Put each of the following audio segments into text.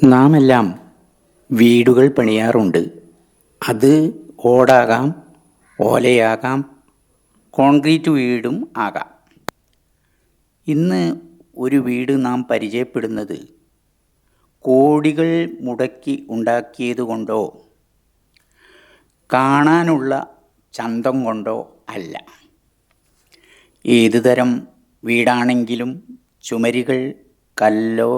നാമെല്ലാം വീടുകൾ പണിയാറുണ്ട്. അത് ഓടാകാം, ഓലയാകാം, കോൺക്രീറ്റ് വീടും ആകാം. ഇന്ന് ഒരു വീട് നാം പരിചയപ്പെടുന്നത് കോടികൾ മുടക്കി ഉണ്ടാക്കിയതുകൊണ്ടോ കാണാനുള്ള ചന്തം കൊണ്ടോ അല്ല. ഏതുതരം വീടാണെങ്കിലും ചുമരുകൾ കല്ലോ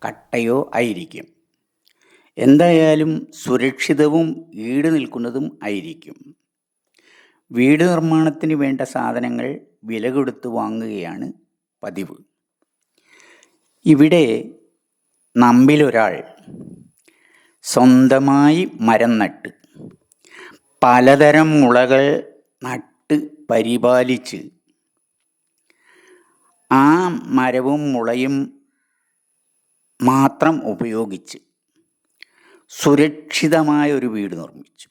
കട്ടയോ ആയിരിക്കും. എന്തായാലും സുരക്ഷിതവും ഈട് നിൽക്കുന്നതും ആയിരിക്കും. വീട് നിർമ്മാണത്തിന് വേണ്ട സാധനങ്ങൾ വില കൊടുത്ത് വാങ്ങുകയാണ് പതിവ്. ഇവിടെ നമ്മിലൊരാൾ സ്വന്തമായി മരം നട്ട് പലതരം മുളകൾ നട്ട് പരിപാലിച്ച് ആ മരവും മുളയും മാത്രം ഉപയോഗിച്ച് സുരക്ഷിതമായ ഒരു വീട് നിർമ്മിച്ചു.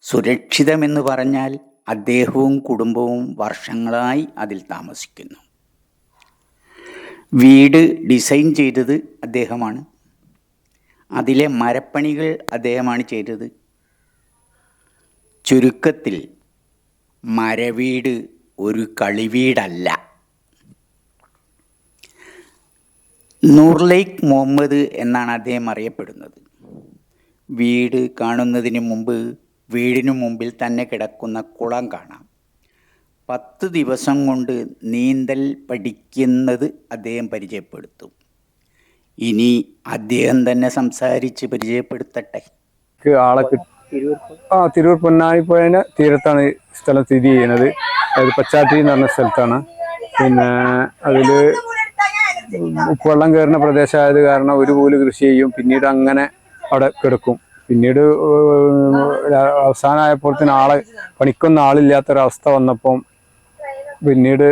സുരക്ഷിതമെന്ന് പറഞ്ഞാൽ അദ്ദേഹവും കുടുംബവും വർഷങ്ങളായി അതിൽ താമസിക്കുന്നു. വീട് ഡിസൈൻ ചെയ്തത് അദ്ദേഹമാണ്. അതിലെ മരപ്പണികൾ അദ്ദേഹമാണ് ചെയ്തത്. ചുരുക്കത്തിൽ മരവീട് ഒരു കളിവീടല്ല. നൂർലൈക്ക് മുഹമ്മദ് എന്നാണ് അദ്ദേഹം അറിയപ്പെടുന്നത്. വീട് കാണുന്നതിന് മുമ്പ് വീടിനു മുമ്പിൽ തന്നെ കിടക്കുന്ന കുളം കാണാം. 10 ദിവസം കൊണ്ട് നീന്തൽ പഠിക്കുന്നത് അദ്ദേഹം പരിചയപ്പെടുത്തും. ഇനി അദ്ദേഹം തന്നെ സംസാരിച്ച് പരിചയപ്പെടുത്തട്ടെ. തിരൂർ പൊന്നാനിപ്പുഴയുടെ തീരത്താണ് സ്ഥലം സ്ഥിതി ചെയ്യുന്നത്. അത് പച്ചാട്ടി എന്ന് പറഞ്ഞ സ്ഥലത്താണ്. പിന്നെ അതിൽ ഉപ്പുവെള്ളം കയറുന്ന പ്രദേശമായത് കാരണം ഒരു പൂല് കൃഷി ചെയ്യും. പിന്നീട് അങ്ങനെ അവിടെ കിടക്കും. പിന്നീട് അവസാനമായപ്പോഴത്തേന് പണിക്കൊന്നും ആളില്ലാത്തൊരവസ്ഥ വന്നപ്പം പിന്നീട്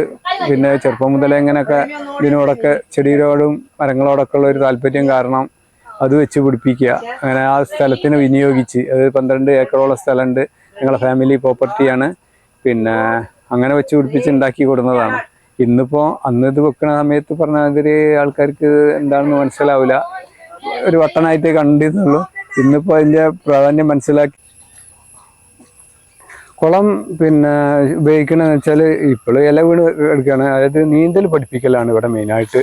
ചെറുപ്പം മുതലേ ഇങ്ങനെയൊക്കെ ഇതിനോടൊക്കെ ചെടിയോടും മരങ്ങളോടൊക്കെ ഉള്ള ഒരു താല്പര്യം കാരണം അത് വെച്ച് പിടിപ്പിക്കുക. അങ്ങനെ ആ സ്ഥലത്തിന് വിനിയോഗിച്ച്, അത് 12 ഏക്കറോളം സ്ഥലമുണ്ട്. ഞങ്ങളുടെ ഫാമിലി പ്രോപ്പർട്ടിയാണ്. പിന്നെ അങ്ങനെ വെച്ച് പിടിപ്പിച്ച് ഉണ്ടാക്കി കൊടുക്കുന്നതാണ്. ഇന്നിപ്പോൾ അന്ന് ഇത് വെക്കുന്ന സമയത്ത് പറഞ്ഞ മാതിരി ആൾക്കാർക്ക് എന്താണെന്ന് മനസ്സിലാവില്ല. ഒരു വട്ടനായിട്ടേ കണ്ടിരുന്നുള്ളൂ. ഇന്നിപ്പോൾ അതിൻ്റെ പ്രാധാന്യം മനസ്സിലാക്കി. കുളം ഉപയോഗിക്കണമെന്ന് വെച്ചാൽ ഇപ്പോൾ ഇല വീണ് എടുക്കുകയാണ്. അതായത് നീന്തൽ പഠിപ്പിക്കലാണ് ഇവിടെ മെയിനായിട്ട്.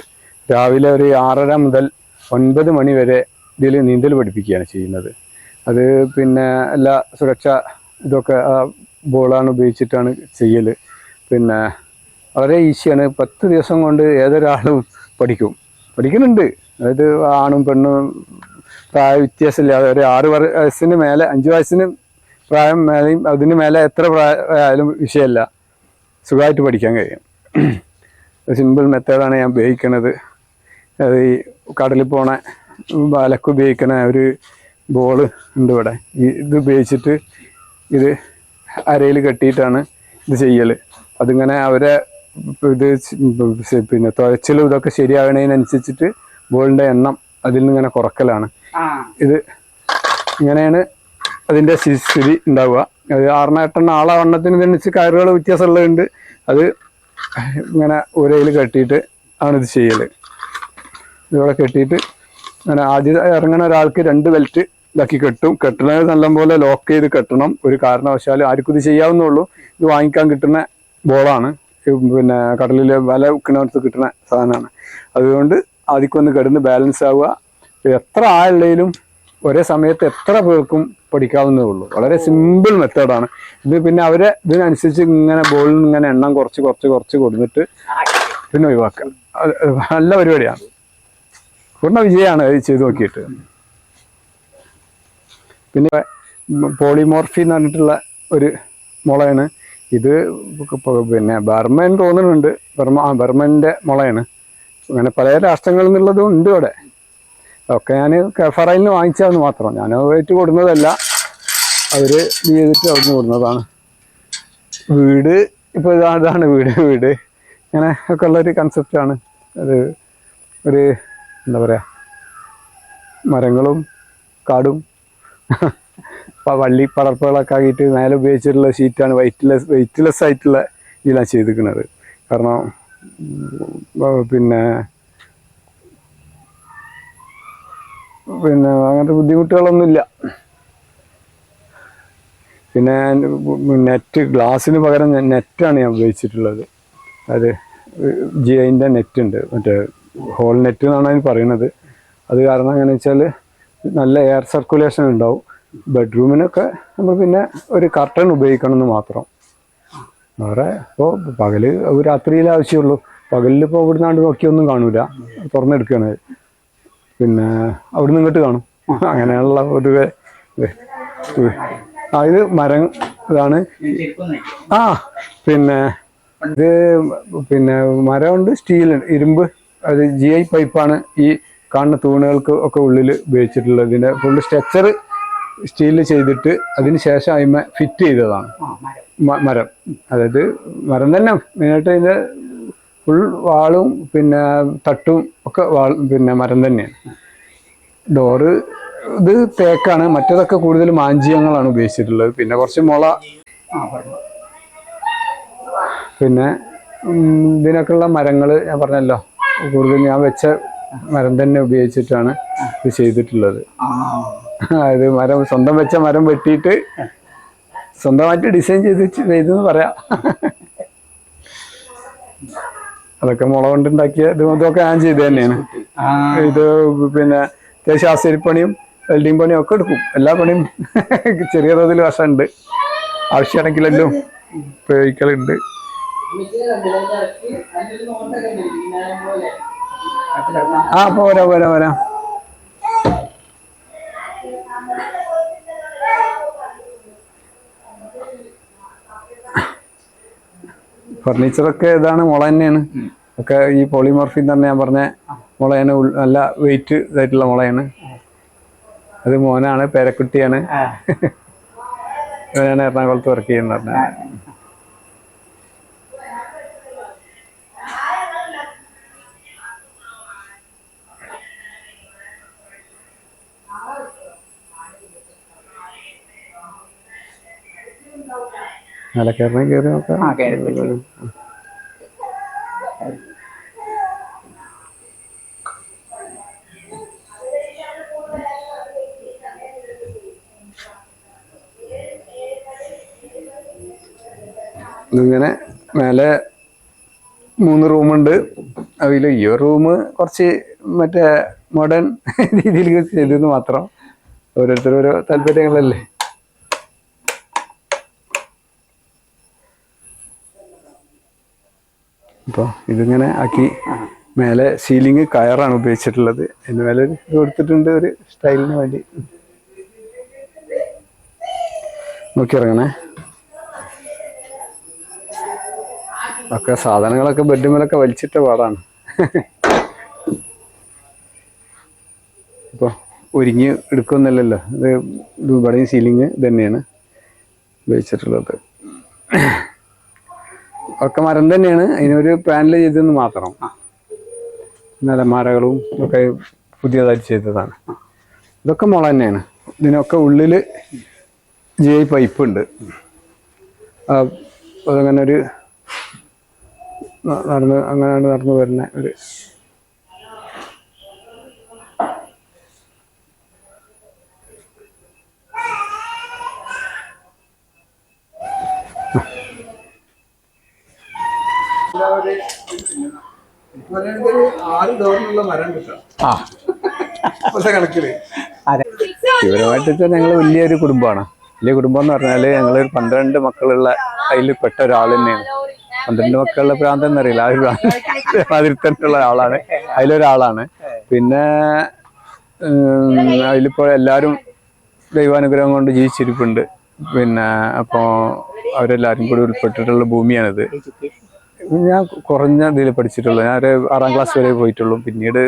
രാവിലെ ഒരു 6:30 മുതൽ 9 മണി വരെ ഇതിൽ നീന്തൽ പഠിപ്പിക്കുകയാണ് ചെയ്യുന്നത്. അത് എല്ലാ സുരക്ഷ ഇതൊക്കെ ബോളാണ് ഉപയോഗിച്ചിട്ടാണ് ചെയ്യൽ. വളരെ ഈസിയാണ്. 10 ദിവസം കൊണ്ട് ഏതൊരാളും പഠിക്കുന്നുണ്ട്. അതായത് ആണും പെണ്ണും പ്രായ വ്യത്യാസമില്ലാതെ ഒരു 6 വയസ്സിന് മേലെ, 5 വയസ്സിന് പ്രായം മേലെയും അതിന് മേലെ എത്ര പ്രായമായാലും വിഷയമല്ല, സുഖമായിട്ട് പഠിക്കാൻ കഴിയും. സിമ്പിൾ മെത്തേഡാണ് ഞാൻ ഉപയോഗിക്കുന്നത്. അത് ഈ കടലിൽ പോണ വലക്ക് ഉപയോഗിക്കണ ഒരു ബോള് ഉണ്ട് ഇവിടെ. ഇത് ഉപയോഗിച്ചിട്ട് ഇത് അരയിൽ കെട്ടിയിട്ടാണ് ഇത് ചെയ്യൽ. അതിങ്ങനെ അവരെ ഇത് തുഴച്ചിലും ഇതൊക്കെ ശരിയാകണതിനനുസരിച്ചിട്ട് ബോളിൻ്റെ എണ്ണം അതിൽ നിന്ന് ഇങ്ങനെ കുറക്കലാണ്. ഇത് ഇങ്ങനെയാണ് അതിൻ്റെ സ്ഥിതി ഉണ്ടാവുക. അത് 6-8 ആളെണ്ണത്തിനനുസരിച്ച് കയറുകൾ വ്യത്യാസമുള്ളതുണ്ട്. അത് ഇങ്ങനെ ഒരയിൽ കെട്ടിയിട്ട് ആണ് ഇത് ചെയ്യൽ. ഇതിവിടെ കെട്ടിയിട്ട് അങ്ങനെ ആദ്യം ഇറങ്ങുന്ന ഒരാൾക്ക് 2 ബെൽറ്റ് ഇതാക്കി കെട്ടും. കെട്ടുന്നത് നല്ലപോലെ ലോക്ക് ചെയ്ത് കെട്ടണം. ഒരു കാരണവശാലും ആർക്കും ഇത് ചെയ്യാവുന്നുള്ളൂ. ഇത് വാങ്ങിക്കാൻ കിട്ടുന്ന ബോളാണ്. കടലിൽ വല വെക്കണടുത്ത് കിട്ടുന്ന സാധനമാണ്. അതുകൊണ്ട് ആദ്യമൊന്ന് കിടന്ന് ബാലൻസ് ആവുക. എത്ര ആളുള്ളതിലും ഒരേ സമയത്ത് എത്ര പേർക്കും പഠിക്കാവുന്നതേ ഉള്ളൂ. വളരെ സിമ്പിൾ മെത്തേഡാണ് ഇത്. അവരെ ഇതിനനുസരിച്ച് ഇങ്ങനെ ബോളിൽ നിന്ന് ഇങ്ങനെ എണ്ണം കുറച്ച് കൊടുത്തിട്ട് ഒഴിവാക്കുക. നല്ല പരിപാടിയാണ്. പൂർണ്ണ വിജയമാണ് ഇത് ചെയ്ത് നോക്കിയിട്ട്. പോളിമോർഫി എന്ന് പറഞ്ഞിട്ടുള്ള ഒരു മുളയാണ് ഇത്. ബർമൻ തോന്നുന്നുണ്ട്. ബർമൻ്റെ മുളയാണ്. അങ്ങനെ പല രാഷ്ട്രങ്ങളിൽ നിന്നുള്ളതും ഉണ്ട് ഇവിടെ. ഒക്കെ ഞാൻ കഫറയിൽ നിന്ന് വാങ്ങിച്ചതെന്ന് മാത്രം. ഞാൻ വെയിറ്റ് കൊടുക്കുന്നതല്ല, അവർ ചെയ്തിട്ട് അവിടുന്ന് കൊടുക്കുന്നതാണ്. വീട് ഇപ്പോൾ ഇതാണ് വീട് ഇങ്ങനെ ഒക്കെ ഉള്ളൊരു കൺസെപ്റ്റാണ്. അത് ഒരു എന്താ പറയുക, മരങ്ങളും കാടും വള്ളി പടർപ്പുകളൊക്കെ ആക്കിയിട്ട് മേലെ ഉപയോഗിച്ചിട്ടുള്ള ഷീറ്റാണ്. വെയ്റ്റ്ലെസ് ആയിട്ടുള്ള ഇതിലാണ് ചെയ്തിരിക്കുന്നത്. കാരണം പിന്നെ അങ്ങനത്തെ ബുദ്ധിമുട്ടുകളൊന്നുമില്ല. പിന്നെ നെറ്റ്, ഗ്ലാസ്സിന് പകരം നെറ്റാണ് ഞാൻ ഉപയോഗിച്ചിട്ടുള്ളത്. അത് ജിഐൻ്റെ നെറ്റ് ഉണ്ട്, മറ്റേ ഹോൾ നെറ്റ് എന്നാണ് അതിന് പറയുന്നത്. അത് കാരണം എങ്ങനെയാണെന്ന് വെച്ചാൽ നല്ല എയർ സർക്കുലേഷൻ ഉണ്ടാവും. ബെഡ്റൂമിനൊക്കെ നമ്മൾ പിന്നെ ഒരു കർട്ടൺ ഉപയോഗിക്കണമെന്ന് മാത്രം. വേറെ ഇപ്പോൾ പകല് രാത്രിയിലെ ആവശ്യമുള്ളൂ. പകലിൽ ഇപ്പോൾ ഇവിടുന്നാണ്ട് നോക്കിയൊന്നും കാണൂല, തുറന്നെടുക്കുകയാണ്. പിന്നെ അവിടുന്ന് ഇങ്ങോട്ട് കാണും. അങ്ങനെയുള്ള പൊതുവെ ഇത് മരം ഇതാണ്. പിന്നെ ഇത് പിന്നെ മരമുണ്ട്, സ്റ്റീൽ, ഇരുമ്പ്. അത് GI പൈപ്പാണ് ഈ കാണുന്ന തൂണുകൾക്ക് ഒക്കെ ഉള്ളിൽ ഉപയോഗിച്ചിട്ടുള്ളത്. ഇതിൻ്റെ ഫുള്ള് സ്ട്രക്ചർ സ്റ്റീലിൽ ചെയ്തിട്ട് അതിന് ശേഷം അതിന്മേൽ ഫിറ്റ് ചെയ്തതാണ് മരം. അതായത് മരം തന്നെ മെയിനായിട്ട് ഇതിൻ്റെ ഫുൾ വാളും പിന്നെ തട്ടും ഒക്കെ പിന്നെ മരം തന്നെയാണ്. ഡോറ് ഇത് തേക്കാണ്, മറ്റേതൊക്കെ കൂടുതൽ മാഞ്ചിയങ്ങളാണ് ഉപയോഗിച്ചിട്ടുള്ളത്. പിന്നെ കുറച്ച് മുള, പിന്നെ ഇതിനൊക്കെയുള്ള മരങ്ങൾ ഞാൻ പറഞ്ഞല്ലോ, കൂടുതൽ ഞാൻ വെച്ച മരം തന്നെ ഉപയോഗിച്ചിട്ടാണ് ഇത് ചെയ്തിട്ടുള്ളത്. ഇത് മരം സ്വന്തം വെച്ച മരം വെട്ടിയിട്ട് സ്വന്തമായിട്ട് ഡിസൈൻ ചെയ്തെന്ന് പറയാം. അതൊക്കെ മുള കൊണ്ടുണ്ടാക്കിയ ഇതൊക്കെ ഞാൻ ചെയ്ത് തന്നെയാണ്. ഇത് പിന്നെ അത്യാവശ്യം ആശാരിപ്പണിയും വെൽഡിങ് പണിയും ഒക്കെ എടുക്കും. എല്ലാ പണിയും ചെറിയ തോതിൽ വശമുണ്ട്. ആവശ്യമാണെങ്കിലെല്ലാം ഉപയോഗിക്കലുണ്ട്. പോരാ പോരാ പോരാ. ഫർണിച്ചറൊക്കെ ഇതാണ്, മുള തന്നെയാണ് ഒക്കെ. ഈ പോളിമോർഫിൻ തന്നെ ഞാൻ പറഞ്ഞ മുളയാണ്, നല്ല വെയിറ്റ് ഇതായിട്ടുള്ള മുളയാണ്. അത് മോനാണ്, പേരക്കുട്ടിയാണ്. ഇവനാണ് എറണാകുളത്ത് വർക്ക് ചെയ്യുന്ന പറഞ്ഞ. നല്ല കയറി നോക്കാം. ഇതിങ്ങനെ മേലെ 3 റൂമുണ്ട്. അതിൽ ഈ റൂം കുറച്ച് മറ്റേ മോഡേൺ രീതിയിൽ ചെയ്തെന്ന് മാത്രം. ഓരോരുത്തരും ഓരോ താല്പര്യങ്ങളല്ലേ. അപ്പോൾ ഇതിങ്ങനെ ആക്കി മേലെ സീലിംഗ് കയറാണ് ഉപയോഗിച്ചിട്ടുള്ളത്. അതിന് മേലെ കൊടുത്തിട്ടുണ്ട് ഒരു സ്റ്റൈലിന് വേണ്ടി. നോക്കി ഇറങ്ങണേ. ഒക്കെ സാധനങ്ങളൊക്കെ ബെഡ്റൂമിലൊക്കെ വലിച്ചിട്ട പാടാണ്. അപ്പോൾ ഒരുങ്ങി എടുക്കുന്നില്ലല്ലോ. ഇത് ഇവിടെയും സീലിംഗ് തന്നെയാണ് ഉപയോഗിച്ചിട്ടുള്ളത്. ഒക്കെ മരം തന്നെയാണ്, അതിനൊരു പാനൽ ചെയ്തെന്ന് മാത്രം. നിലമാരകളും ഒക്കെ പുതിയതായിട്ട് ചെയ്തതാണ്. ഇതൊക്കെ മുള തന്നെയാണ്. ഇതിനൊക്കെ ഉള്ളിൽ GI പൈപ്പ് ഉണ്ട്. അതങ്ങനെ ഒരു നടന്നു വരുന്ന ഒരു കണക്കില്. ഇവരുമായിട്ട് ഞങ്ങൾ വലിയൊരു കുടുംബമാണ്. വലിയ കുടുംബം എന്ന് പറഞ്ഞാൽ ഞങ്ങൾ 12 മക്കളുള്ള അതിൽ പെട്ട ഒരാൾ തന്നെയാണ്. 12 മക്കളുടെ പ്രാന്തം എന്നറിയില്ല, ആ ഒരു അതിൽ തന്നെയുള്ള ആളാണ്, അതിലൊരാളാണ്. പിന്നെ അതിലിപ്പോൾ എല്ലാവരും ദൈവാനുഗ്രഹം കൊണ്ട് ജീവിച്ചിരിപ്പുണ്ട്. പിന്നെ അപ്പോൾ അവരെല്ലാവരും കൂടി ഉൾപ്പെട്ടിട്ടുള്ള ഭൂമിയാണിത്. ഞാൻ കുറഞ്ഞ ഇതിൽ പഠിച്ചിട്ടുള്ളൂ. ഞാൻ ഒരു 6ാം ക്ലാസ് വരെ പോയിട്ടുള്ളൂ. പിന്നീട്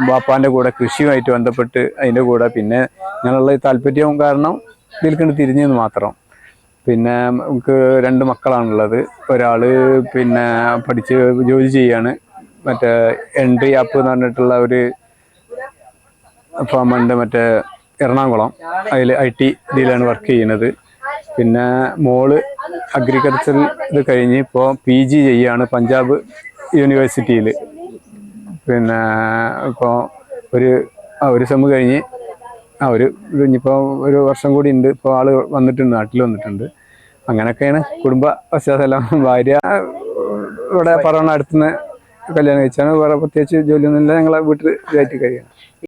ബാപ്പാൻ്റെ കൂടെ കൃഷിയുമായിട്ട് ബന്ധപ്പെട്ട് അതിൻ്റെ കൂടെ പിന്നെ ഞാനുള്ള താല്പര്യവും കാരണം ഇതിൽക്കൊണ്ട് തിരിഞ്ഞെന്ന് മാത്രം. പിന്നെ നമുക്ക് 2 മക്കളാണുള്ളത്. ഒരാൾ പിന്നെ പഠിച്ച് ജോലി ചെയ്യാണ്, മറ്റേ എൻട്രി ആപ്പ് എന്ന് പറഞ്ഞിട്ടുള്ള ഒരു ഫാമുണ്ട് മറ്റേ എറണാകുളം. അതിൽ IT ഇതിലാണ് വർക്ക് ചെയ്യുന്നത്. പിന്നെ മോള് അഗ്രികൾച്ചറിൽ ഇത് കഴിഞ്ഞ് ഇപ്പോൾ PG ചെയ്യാണ് പഞ്ചാബ് യൂണിവേഴ്സിറ്റിയിൽ. പിന്നെ ഇപ്പോൾ ഒരു സെം കഴിഞ്ഞ് ഒരു ഇനിയിപ്പോൾ ഒരു വർഷം കൂടി ഉണ്ട്. ഇപ്പോൾ ആള് വന്നിട്ടുണ്ട്, നാട്ടിൽ വന്നിട്ടുണ്ട്. അങ്ങനെയൊക്കെയാണ് കുടുംബ പശ്ചാത്തലം. ഭാര്യ ഇവിടെ പറവണ അടുത്തുനിന്ന് കല്യാണം കഴിച്ചാണ്. വേറെ പ്രത്യേകിച്ച് ജോലിയൊന്നുമില്ല. ഞങ്ങളെ വീട്ടിൽ ഇതായിട്ട് കഴിയാണ്.